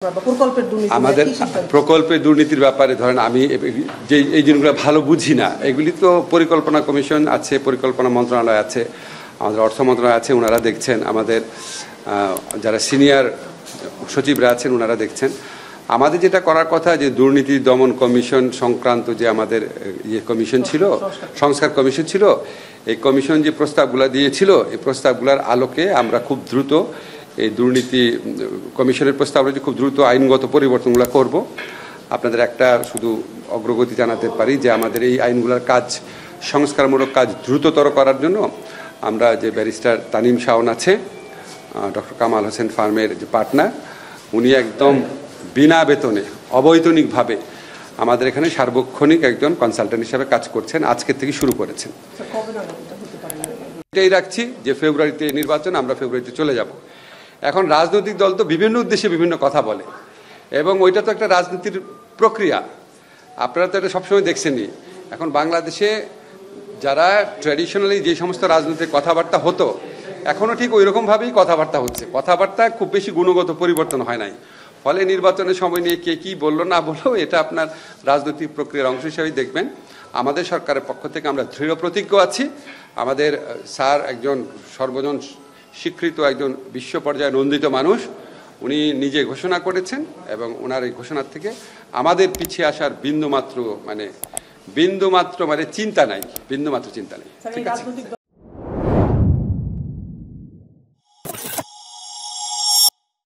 আমাদের প্রকল্পের দুর্নীতির ব্যাপারে ধরেন আমি যে এই জিনিসগুলো ভালো বুঝি না, এগুলি তো পরিকল্পনা কমিশন আছে, পরিকল্পনা মন্ত্রণালয় আছে, আমাদের অর্থ মন্ত্রণালয় আছে, ওনারা দেখছেন, আমাদের যারা সিনিয়র সচিবরা আছেন ওনারা দেখছেন। আমাদের যেটা করার কথা যে দুর্নীতি দমন কমিশন সংক্রান্ত যে আমাদের কমিশন ছিল, সংস্কার কমিশন ছিল, এই কমিশন যে প্রস্তাবগুলো দিয়েছিল এই প্রস্তাবগুলোর আলোকে আমরা খুব দ্রুত এই দুর্নীতি কমিশনের প্রস্তাব যে খুব দ্রুত আইনগত পরিবর্তনগুলো করব। আপনাদের একটা শুধু অগ্রগতি জানাতে পারি যে আমাদের এই আইনগুলোর কাজ, সংস্কারমূলক কাজ দ্রুততর করার জন্য আমরা যে ব্যারিস্টার তানিম শাওন আছে, ডক্টর কামাল হোসেন ফার্মের যে পার্টনার, উনি একদম বিনা বেতনে অবৈতনিকভাবে আমাদের এখানে সার্বক্ষণিক একজন কনসালটেন্ট হিসাবে কাজ করছেন, আজকের থেকে শুরু করেছেন। এটাই রাখছি যে ফেব্রুয়ারিতে নির্বাচন, আমরা ফেব্রুয়ারিতে চলে যাব। এখন রাজনৈতিক দল তো বিভিন্ন উদ্দেশ্যে বিভিন্ন কথা বলে এবং ওইটা তো একটা রাজনীতির প্রক্রিয়া, আপনারা তো এটা সবসময় দেখছেনই। এখন বাংলাদেশে যারা ট্র্যাডিশনালি যে সমস্ত রাজনৈতিক কথাবার্তা হতো এখনও ঠিক ওই রকমভাবেই কথাবার্তা হচ্ছে, কথাবার্তা খুব বেশি গুণগত পরিবর্তন হয় নাই। ফলে নির্বাচনের সময় নিয়ে কে কী বললো না বললো এটা আপনার রাজনৈতিক প্রক্রিয়ার অংশ হিসেবেই দেখবেন। আমাদের সরকারের পক্ষ থেকে আমরা দৃঢ় প্রতিজ্ঞ আছি। আমাদের স্যার একজন সর্বজন স্বীকৃত একজন বিশ্ব পর্যায়ে নন্দিত মানুষ, উনি নিজে ঘোষণা করেছেন এবং ওনার এই ঘোষণার থেকে আমাদের পিছিয়ে আসার বিন্দুমাত্র মানে চিন্তা নাই, বিন্দুমাত্র চিন্তা নেই। ঠিক আছে।